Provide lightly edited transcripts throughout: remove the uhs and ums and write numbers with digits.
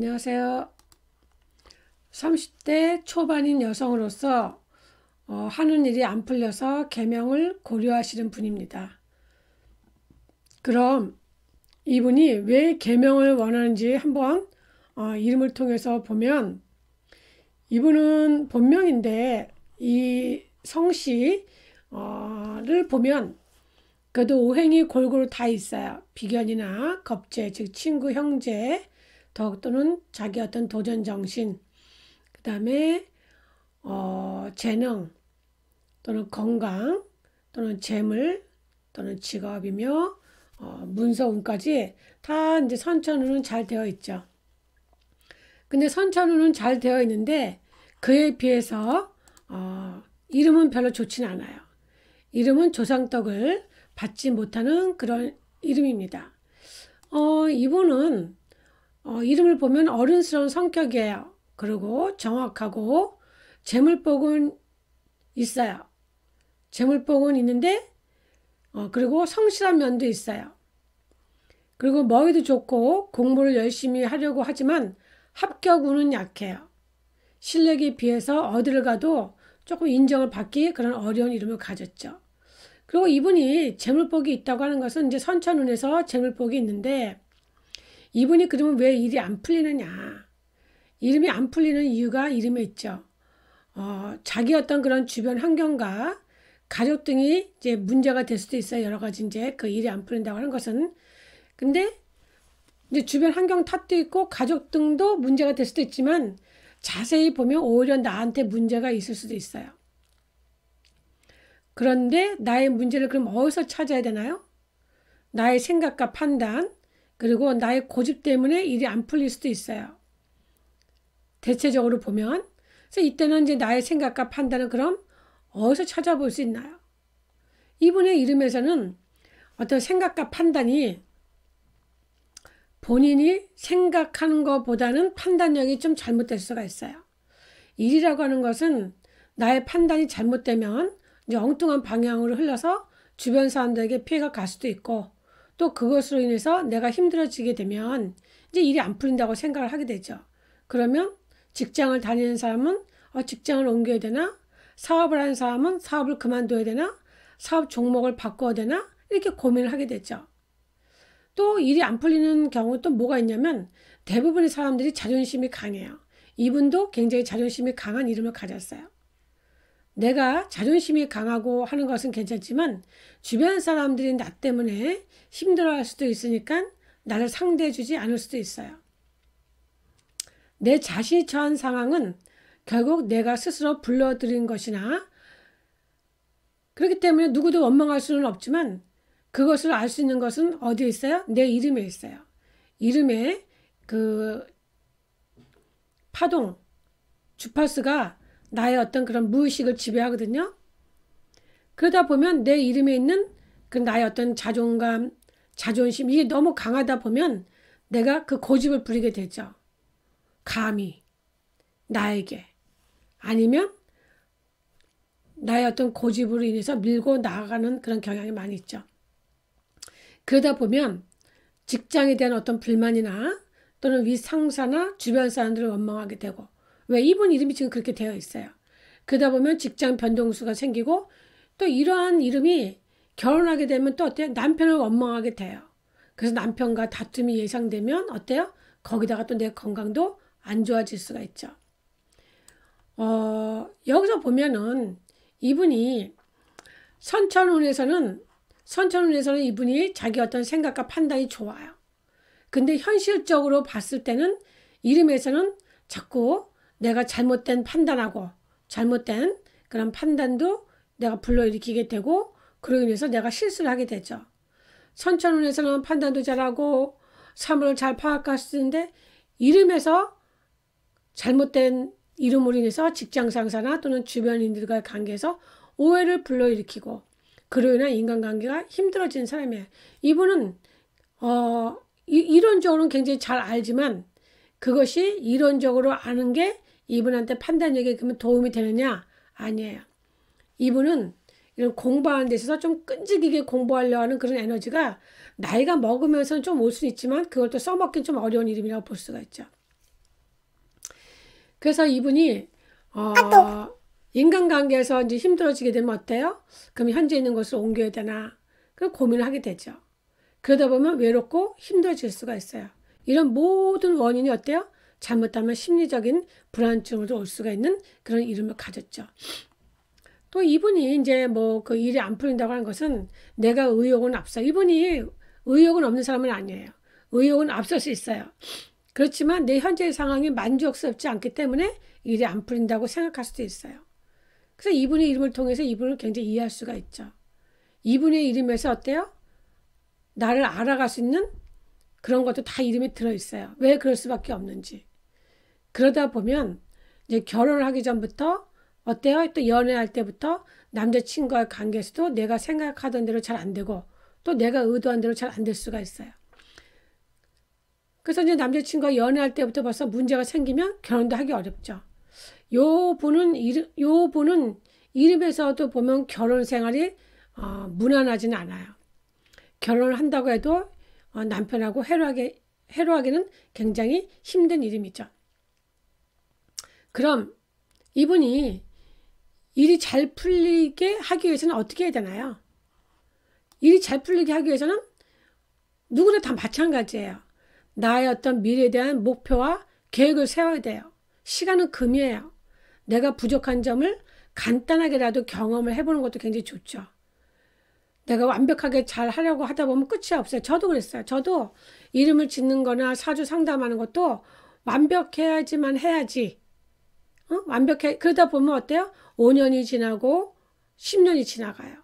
안녕하세요. 30대 초반인 여성으로서 하는 일이 안 풀려서 개명을 고려하시는 분입니다. 그럼 이분이 왜 개명을 원하는지 한번 이름을 통해서 보면, 이분은 본명인데 이 성씨를 보면 그래도 오행이 골고루 다 있어요. 비견이나 겁재, 즉 친구, 형제, 또는 자기 어떤 도전 정신, 그 다음에 재능, 또는 건강, 또는 재물, 또는 직업이며 문서운까지 다 이제 선천운은 잘 되어 있죠. 근데 선천운은 잘 되어 있는데 그에 비해서 이름은 별로 좋지는 않아요. 이름은 조상덕을 받지 못하는 그런 이름입니다. 이분은 이름을 보면 어른스러운 성격이에요. 그리고 정확하고 재물복은 있어요. 재물복은 있는데 그리고 성실한 면도 있어요. 그리고 머리도 좋고 공부를 열심히 하려고 하지만 합격운은 약해요. 실력에 비해서 어디를 가도 조금 인정을 받기 그런 어려운 이름을 가졌죠. 그리고 이분이 재물복이 있다고 하는 것은 이제 선천운에서 재물복이 있는데, 이분이 그러면 왜 일이 안 풀리느냐? 이름이 안 풀리는 이유가 이름에 있죠. 자기 어떤 그런 주변 환경과 가족 등이 이제 문제가 될 수도 있어요. 여러 가지 이제 그 일이 안 풀린다고 하는 것은. 근데 이제 주변 환경 탓도 있고 가족 등도 문제가 될 수도 있지만, 자세히 보면 오히려 나한테 문제가 있을 수도 있어요. 그런데 나의 문제를 그럼 어디서 찾아야 되나요? 나의 생각과 판단, 그리고 나의 고집 때문에 일이 안 풀릴 수도 있어요. 대체적으로 보면. 그래서 이때는 이제 나의 생각과 판단은 그럼 어디서 찾아볼 수 있나요? 이분의 이름에서는 어떤 생각과 판단이 본인이 생각하는 것보다는 판단력이 좀 잘못될 수가 있어요. 일이라고 하는 것은 나의 판단이 잘못되면 이제 엉뚱한 방향으로 흘러서 주변 사람들에게 피해가 갈 수도 있고, 또 그것으로 인해서 내가 힘들어지게 되면 이제 일이 안 풀린다고 생각을 하게 되죠. 그러면 직장을 다니는 사람은 직장을 옮겨야 되나? 사업을 하는 사람은 사업을 그만둬야 되나? 사업 종목을 바꿔야 되나? 이렇게 고민을 하게 되죠. 또 일이 안 풀리는 경우 또 뭐가 있냐면, 대부분의 사람들이 자존심이 강해요. 이분도 굉장히 자존심이 강한 이름을 가졌어요. 내가 자존심이 강하고 하는 것은 괜찮지만 주변 사람들이 나 때문에 힘들어할 수도 있으니까 나를 상대해주지 않을 수도 있어요. 내 자신이 처한 상황은 결국 내가 스스로 불러들인 것이나, 그렇기 때문에 누구도 원망할 수는 없지만 그것을 알 수 있는 것은 어디에 있어요? 내 이름에 있어요. 이름에 그 파동, 주파수가 나의 어떤 그런 무의식을 지배하거든요. 그러다 보면 내 이름에 있는 그 나의 어떤 자존감, 자존심, 이게 너무 강하다 보면 내가 그 고집을 부리게 되죠. 감히 나에게, 아니면 나의 어떤 고집으로 인해서 밀고 나아가는 그런 경향이 많이 있죠. 그러다 보면 직장에 대한 어떤 불만이나 또는 윗상사나 주변 사람들을 원망하게 되고, 왜 이분 이름이 지금 그렇게 되어 있어요. 그러다 보면 직장 변동수가 생기고, 또 이러한 이름이 결혼하게 되면 또 어때요? 남편을 원망하게 돼요. 그래서 남편과 다툼이 예상되면 어때요? 거기다가 또 내 건강도 안 좋아질 수가 있죠. 여기서 보면은 이분이 선천운에서는 이분이 자기 어떤 생각과 판단이 좋아요. 근데 현실적으로 봤을 때는 이름에서는 자꾸 내가 잘못된 판단하고 잘못된 그런 판단도 내가 불러일으키게 되고, 그로 인해서 내가 실수를 하게 되죠. 선천운에서는 판단도 잘하고 사물을 잘 파악할 수 있는데, 이름에서 잘못된 이름으로 인해서 직장 상사나 또는 주변인들과의 관계에서 오해를 불러일으키고, 그로 인한 인간관계가 힘들어지는 사람이에요. 이분은 이론적으로는 굉장히 잘 알지만 그것이 이론적으로 아는 게 이분한테 판단력에 그러면 도움이 되느냐? 아니에요. 이분은 이런 공부하는 데 있어서 좀 끈질기게 공부하려 하는 그런 에너지가 나이가 먹으면서는 좀 올 수 있지만 그걸 또 써먹긴 좀 어려운 이름이라고 볼 수가 있죠. 그래서 이분이 인간관계에서 이제 힘들어지게 되면 어때요? 그럼 현재 있는 곳을 옮겨야 되나? 그 고민을 하게 되죠. 그러다 보면 외롭고 힘들어질 수가 있어요. 이런 모든 원인이 어때요? 잘못하면 심리적인 불안증으로 올 수가 있는 그런 이름을 가졌죠. 또 이분이 이제 뭐 그 일이 안 풀린다고 하는 것은 내가 의욕은 앞서. 이분이 의욕은 없는 사람은 아니에요. 의욕은 앞설 수 있어요. 그렇지만 내 현재의 상황이 만족스럽지 않기 때문에 일이 안 풀린다고 생각할 수도 있어요. 그래서 이분의 이름을 통해서 이분을 굉장히 이해할 수가 있죠. 이분의 이름에서 어때요? 나를 알아갈 수 있는 그런 것도 다 이름에 들어있어요. 왜 그럴 수밖에 없는지. 그러다 보면 이제 결혼을 하기 전부터 어때요? 또 연애할 때부터 남자친구와의 관계에서도 내가 생각하던 대로 잘 안 되고 또 내가 의도한 대로 잘 안 될 수가 있어요. 그래서 이제 남자친구와 연애할 때부터 벌써 문제가 생기면 결혼도 하기 어렵죠. 요 분은 이름에서도 보면 결혼 생활이 무난하지는 않아요. 결혼을 한다고 해도 남편하고 해로하기는 굉장히 힘든 이름이죠. 그럼 이분이 일이 잘 풀리게 하기 위해서는 어떻게 해야 되나요? 일이 잘 풀리게 하기 위해서는 누구나 다 마찬가지예요. 나의 어떤 미래에 대한 목표와 계획을 세워야 돼요. 시간은 금이에요. 내가 부족한 점을 간단하게라도 경험을 해보는 것도 굉장히 좋죠. 내가 완벽하게 잘 하려고 하다 보면 끝이 없어요. 저도 그랬어요. 저도 이름을 짓는 거나 사주 상담하는 것도 완벽해야지만 해야지. 완벽해. 그러다 보면 어때요? 5년이 지나고 10년이 지나가요.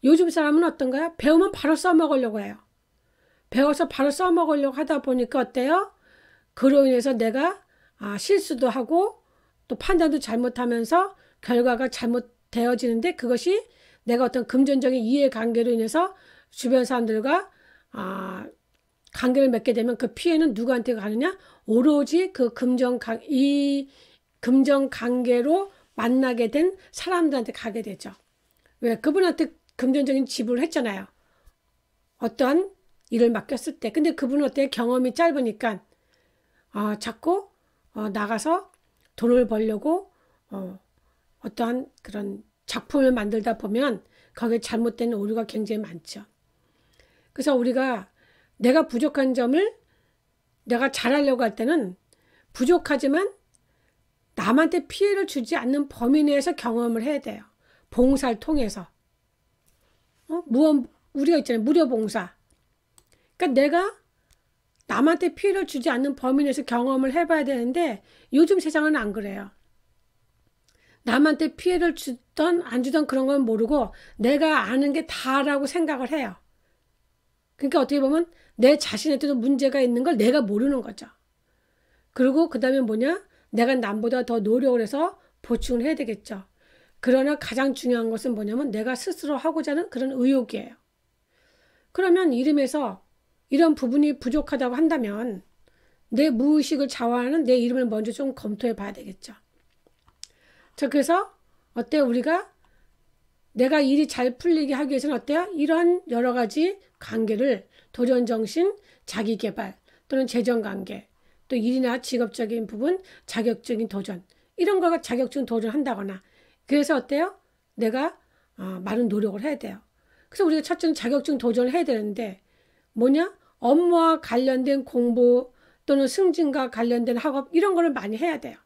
요즘 사람은 어떤가요? 배우면 바로 써먹으려고 해요. 배워서 바로 써먹으려고 하다 보니까 어때요? 그로 인해서 내가 실수도 하고 또 판단도 잘못하면서 결과가 잘못되어지는데 그것이 내가 어떤 금전적인 이해관계로 인해서 주변 사람들과 관계를 맺게 되면 그 피해는 누구한테 가느냐? 오로지 그 금전관계로 만나게 된 사람들한테 가게 되죠. 왜? 그분한테 금전적인 지불을 했잖아요. 어떠한 일을 맡겼을 때. 근데 그분은 어때요? 경험이 짧으니까 자꾸 나가서 돈을 벌려고 어떠한 그런 작품을 만들다 보면 거기에 잘못된 오류가 굉장히 많죠. 그래서 우리가 내가 부족한 점을 내가 잘하려고 할 때는 부족하지만 남한테 피해를 주지 않는 범위 내에서 경험을 해야 돼요. 봉사를 통해서. 우리가 있잖아요. 무료 봉사. 그러니까 내가 남한테 피해를 주지 않는 범위 내에서 경험을 해봐야 되는데 요즘 세상은 안 그래요. 남한테 피해를 주던 안 주던 그런 건 모르고 내가 아는 게 다라고 생각을 해요. 그러니까 어떻게 보면 내 자신한테도 문제가 있는 걸 내가 모르는 거죠. 그리고 그 다음에 뭐냐? 내가 남보다 더 노력을 해서 보충을 해야 되겠죠. 그러나 가장 중요한 것은 뭐냐면 내가 스스로 하고자 하는 그런 의욕이에요. 그러면 이름에서 이런 부분이 부족하다고 한다면 내 무의식을 좌우하는 내 이름을 먼저 좀 검토해 봐야 되겠죠. 자, 그래서 어때요? 우리가 내가 일이 잘 풀리게 하기 위해서는 어때요? 이런 여러 가지 관계를 도전정신, 자기개발 또는 재정관계 또 일이나 직업적인 부분, 자격적인 도전 이런 거가 자격적인 도전을 한다거나 그래서 어때요? 내가 많은 노력을 해야 돼요. 그래서 우리가 첫째는 자격증 도전을 해야 되는데 뭐냐? 업무와 관련된 공부 또는 승진과 관련된 학업 이런 거를 많이 해야 돼요.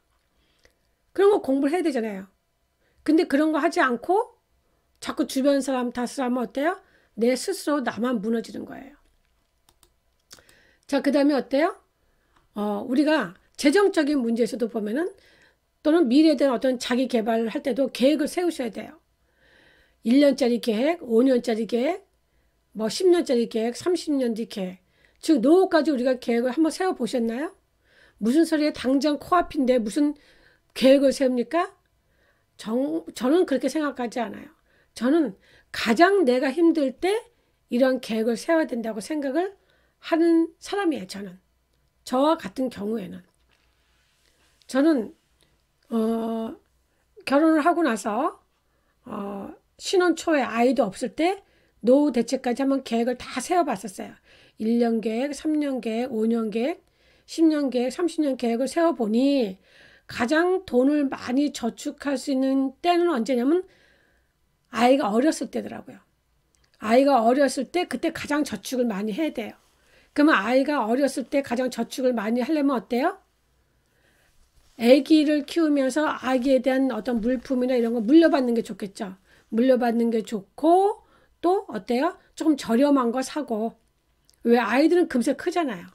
그런 거 공부를 해야 되잖아요. 근데 그런 거 하지 않고 자꾸 주변 사람 탓을 하면 어때요? 내 스스로 나만 무너지는 거예요. 자, 그 다음에 어때요? 우리가 재정적인 문제에서도 보면은 또는 미래에 대한 어떤 자기 개발을 할 때도 계획을 세우셔야 돼요. 1년짜리 계획, 5년짜리 계획, 뭐 10년짜리 계획, 30년 뒤 계획. 즉 노후까지 우리가 계획을 한번 세워보셨나요? 무슨 소리에 당장 코앞인데 무슨 계획을 세웁니까? 저는 그렇게 생각하지 않아요. 저는 가장 내가 힘들 때 이런 계획을 세워야 된다고 생각을 하는 사람이에요. 저는. 저와 같은 경우에는. 저는 결혼을 하고 나서 신혼 초에 아이도 없을 때 노후 대책까지 한번 계획을 다 세워봤었어요. 1년 계획, 3년 계획, 5년 계획. 10년 계획, 30년 계획을 세워보니 가장 돈을 많이 저축할 수 있는 때는 언제냐면 아이가 어렸을 때더라고요. 아이가 어렸을 때 그때 가장 저축을 많이 해야 돼요. 그러면 아이가 어렸을 때 가장 저축을 많이 하려면 어때요? 아기를 키우면서 아기에 대한 어떤 물품이나 이런 거 물려받는 게 좋겠죠. 물려받는 게 좋고 또 어때요? 조금 저렴한 거 사고. 왜 아이들은 금세 크잖아요.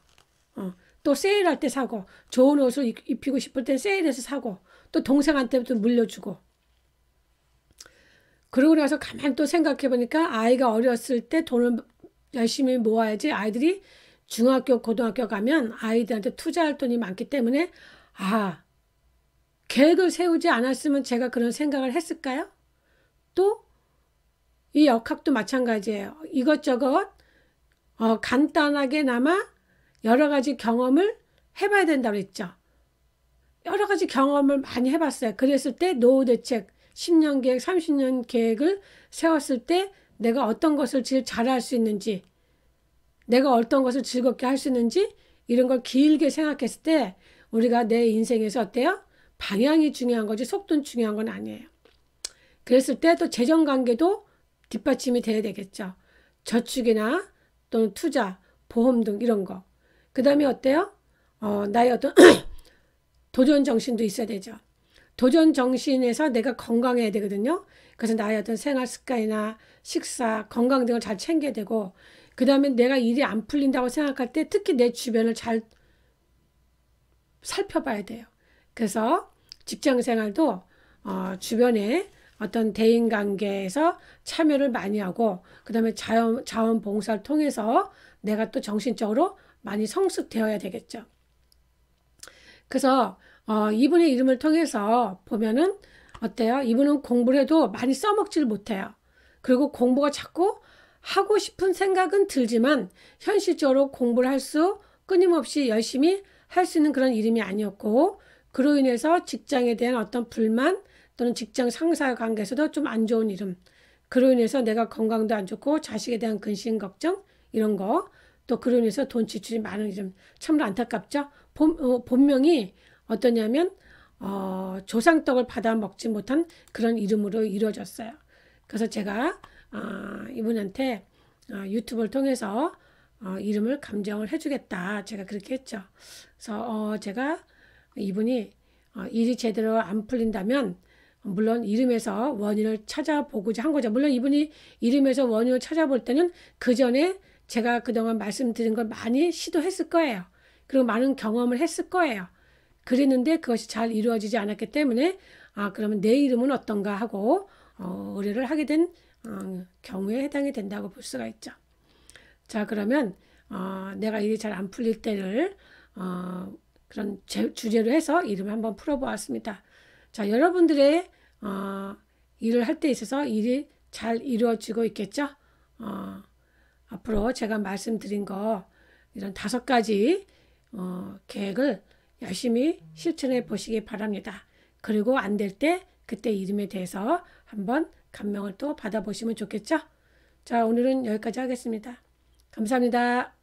또 세일할 때 사고, 좋은 옷을 입히고 싶을 때 세일해서 사고, 또 동생한테도 물려주고. 그러고 나서 가만히 또 생각해 보니까 아이가 어렸을 때 돈을 열심히 모아야지 아이들이 중학교, 고등학교 가면 아이들한테 투자할 돈이 많기 때문에 계획을 세우지 않았으면 제가 그런 생각을 했을까요? 또 이 역학도 마찬가지예요. 이것저것 간단하게나마 여러 가지 경험을 해봐야 된다고 했죠. 여러 가지 경험을 많이 해봤어요. 그랬을 때 노후 대책 10년 계획, 30년 계획을 세웠을 때 내가 어떤 것을 제일 잘할 수 있는지, 내가 어떤 것을 즐겁게 할 수 있는지 이런 걸 길게 생각했을 때 우리가 내 인생에서 어때요? 방향이 중요한 거지 속도는 중요한 건 아니에요. 그랬을 때 또 재정관계도 뒷받침이 돼야 되겠죠. 저축이나 또는 투자, 보험 등 이런 거. 그 다음에 어때요? 나의 어떤 도전 정신도 있어야 되죠. 도전 정신에서 내가 건강해야 되거든요. 그래서 나의 어떤 생활 습관이나 식사, 건강 등을 잘 챙겨야 되고, 그 다음에 내가 일이 안 풀린다고 생각할 때 특히 내 주변을 잘 살펴봐야 돼요. 그래서 직장 생활도 주변에 어떤 대인관계에서 참여를 많이 하고 그 다음에 자원봉사를 통해서 내가 또 정신적으로 많이 성숙되어야 되겠죠. 그래서 이분의 이름을 통해서 보면은 어때요? 이분은 공부를 해도 많이 써먹지를 못해요. 그리고 공부가 자꾸 하고 싶은 생각은 들지만 현실적으로 공부를 할 수 끊임없이 열심히 할 수 있는 그런 이름이 아니었고 그로 인해서 직장에 대한 어떤 불만 또는 직장 상사 관계에서도 좀 안 좋은 이름. 그로 인해서 내가 건강도 안 좋고 자식에 대한 근심 걱정 이런 거. 또 그로 인해서 돈 지출이 많은 이름. 참으로 안타깝죠. 본명이 어떠냐면 조상떡을 받아 먹지 못한 그런 이름으로 이루어졌어요. 그래서 제가 이분한테 유튜브를 통해서 이름을 감정을 해주겠다. 제가 그렇게 했죠. 그래서 제가 이분이 일이 제대로 안 풀린다면 물론 이름에서 원인을 찾아보고자 한 거죠. 물론 이분이 이름에서 원인을 찾아볼 때는 그 전에 제가 그동안 말씀드린 걸 많이 시도했을 거예요. 그리고 많은 경험을 했을 거예요. 그랬는데 그것이 잘 이루어지지 않았기 때문에 그러면 내 이름은 어떤가 하고 의뢰를 하게 된 경우에 해당이 된다고 볼 수가 있죠. 자, 그러면 내가 일이 잘 안 풀릴 때를 그런 주제로 해서 이름을 한번 풀어보았습니다. 자, 여러분들의 일을 할 때 있어서 일이 잘 이루어지고 있겠죠? 앞으로 제가 말씀드린 거 이런 5가지 계획을 열심히 실천해 보시기 바랍니다. 그리고 안 될 때 그때 이름에 대해서 한번 감명을 또 받아보시면 좋겠죠? 자, 오늘은 여기까지 하겠습니다. 감사합니다.